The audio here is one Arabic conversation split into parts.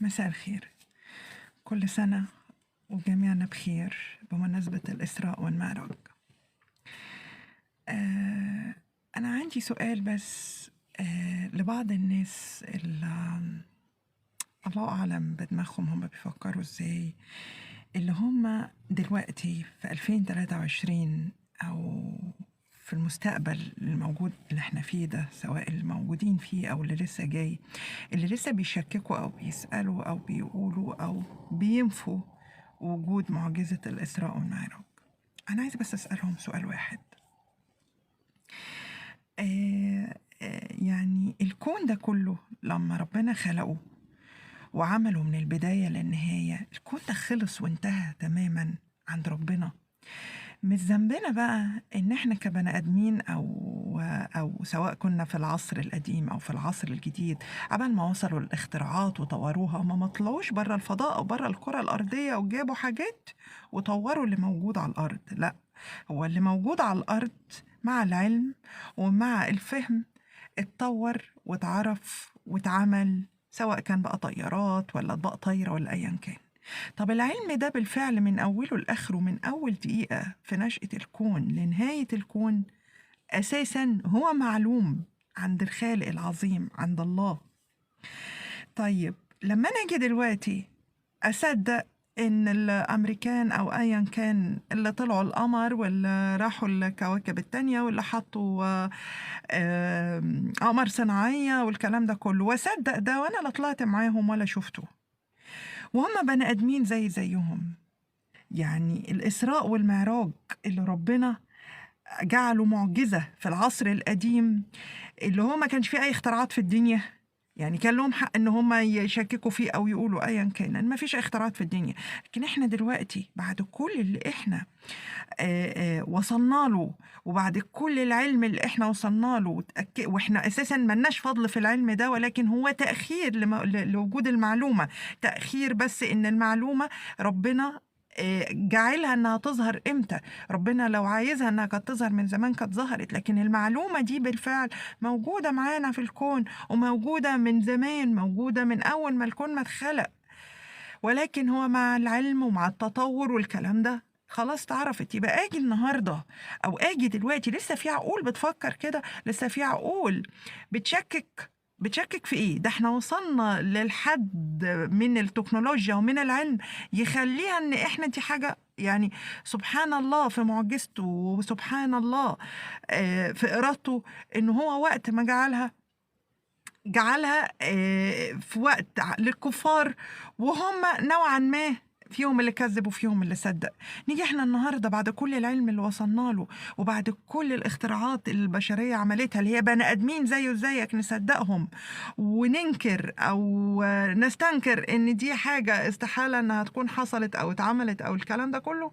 مساء الخير. كل سنة وجميعنا بخير بمناسبة الإسراء والمعراج. أنا عندي سؤال بس لبعض الناس اللي الله أعلم بدماغهم هم بيفكروا إزاي، اللي هم دلوقتي في 2023 أو في المستقبل الموجود اللي احنا فيه ده، سواء الموجودين فيه أو اللي لسه جاي، اللي لسه بيشككوا أو بيسألوا أو بيقولوا أو بينفوا وجود معجزة الإسراء والمعراج. أنا عايز بس أسألهم سؤال واحد. يعني الكون ده كله لما ربنا خلقه وعمله من البداية للنهاية، الكون ده خلص وانتهى تماما عند ربنا. مش ذنبنا بقى ان احنا كبني ادمين او سواء كنا في العصر القديم او في العصر الجديد، قبل ما وصلوا الاختراعات وطوروها، ما طلعوش بره الفضاء او بره الكرة الارضية وجابوا حاجات وطوروا اللي موجود على الارض. لا، هو اللي موجود على الارض مع العلم ومع الفهم اتطور واتعرف واتعمل، سواء كان بقى طيارات ولا اطباق طايرة ولا ايا كان. طب العلم ده بالفعل من أوله لآخره، من أول دقيقة في نشأة الكون لنهاية الكون، أساسا هو معلوم عند الخالق العظيم، عند الله. طيب لما أنا أجي دلوقتي أصدق إن الأمريكان أو أيا كان اللي طلعوا القمر واللي راحوا الكواكب التانية واللي حطوا قمر صناعية والكلام ده كله، وأصدق ده وأنا لا طلعت معاهم ولا شفته، وهم بني آدمين زيهم. يعني الإسراء والمعراج اللي ربنا جعله معجزة في العصر القديم، اللي هو ما كانش فيه أي اختراعات في الدنيا، يعني كان لهم حق إن هم يشككوا فيه أو يقولوا أيا كان إن ما فيش اختراعات في الدنيا. لكن إحنا دلوقتي بعد كل اللي إحنا وصلنا له، وبعد كل العلم اللي إحنا وصلنا له وإحنا أساسا ملناش فضل في العلم ده، ولكن هو تأخير لوجود المعلومة، تأخير بس إن المعلومة ربنا جعلها انها تظهر امتى. ربنا لو عايزها انها كانت تظهر من زمان كانت ظهرت، لكن المعلومة دي بالفعل موجودة معانا في الكون وموجودة من زمان، موجودة من اول ما الكون ما اتخلق، ولكن هو مع العلم ومع التطور والكلام ده خلاص اتعرفت. يبقى اجي النهارده او اجي دلوقتي لسه في عقول بتفكر كده، لسه في عقول بتشكك في ايه؟ ده احنا وصلنا للحد من التكنولوجيا ومن العلم يخليها ان احنا دي حاجة، يعني سبحان الله في معجزته وسبحان الله في إرادته، ان هو وقت ما جعلها في وقت للكفار، وهم نوعا ما فيهم اللي كذب وفيهم اللي صدق. نيجي احنا النهارده بعد كل العلم اللي وصلنا له وبعد كل الاختراعات اللي البشريه عملتها، اللي هي بني ادمين زيه زيك، نصدقهم وننكر او نستنكر ان دي حاجه استحاله انها تكون حصلت او اتعملت او الكلام ده كله.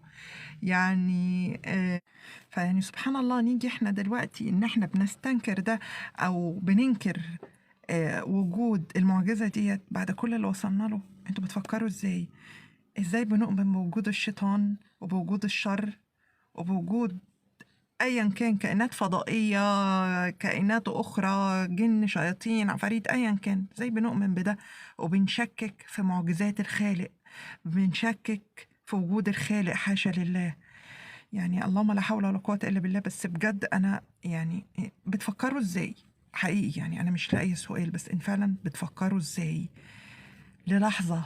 يعني فيعني سبحان الله، نيجي احنا دلوقتي ان احنا بنستنكر ده او بننكر وجود المعجزة ديت بعد كل اللي وصلنا له. انتوا بتفكروا ازاي بنؤمن بوجود الشيطان وبوجود الشر وبوجود ايا كان، كائنات فضائية، كائنات اخرى، جن، شياطين، عفاريت، ايا كان، ازاي بنؤمن بده وبنشكك في معجزات الخالق، بنشكك في وجود الخالق؟ حاشا لله. يعني اللهم لا حول ولا قوة إلا بالله. بس بجد أنا يعني بتفكروا إزاي حقيقي؟ يعني أنا مش لاقي سؤال، بس إن فعلا بتفكروا إزاي للحظة؟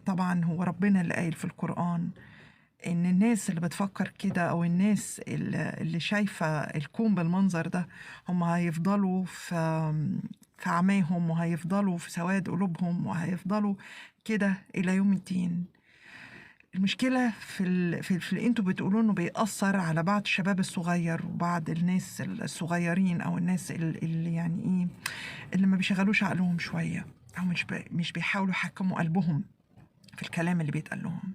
طبعا هو ربنا اللي قايل في القرآن إن الناس اللي بتفكر كده أو الناس اللي شايفة الكون بالمنظر ده هم هيفضلوا في عماهم، وهيفضلوا في سواد قلوبهم، وهيفضلوا كده إلى يوم الدين. المشكلة في اللي انتوا بتقولوا انه بيأثر على بعض الشباب الصغير وبعض الناس الصغيرين او الناس اللي يعني ايه، اللي ما بيشغلوش عقلهم شوية، او مش بيحاولوا يحكموا قلبهم في الكلام اللي بيتقال لهم.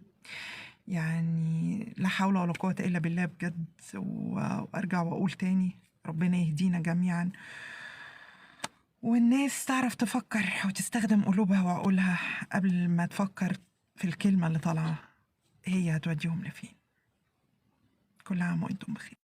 يعني لا حول ولا قوة الا بالله بجد. وارجع واقول تاني، ربنا يهدينا جميعا، والناس تعرف تفكر وتستخدم قلوبها وعقولها قبل ما تفكر في الكلمة اللي طالعة هي هتوديهم لفين. كل عام وانتم بخير.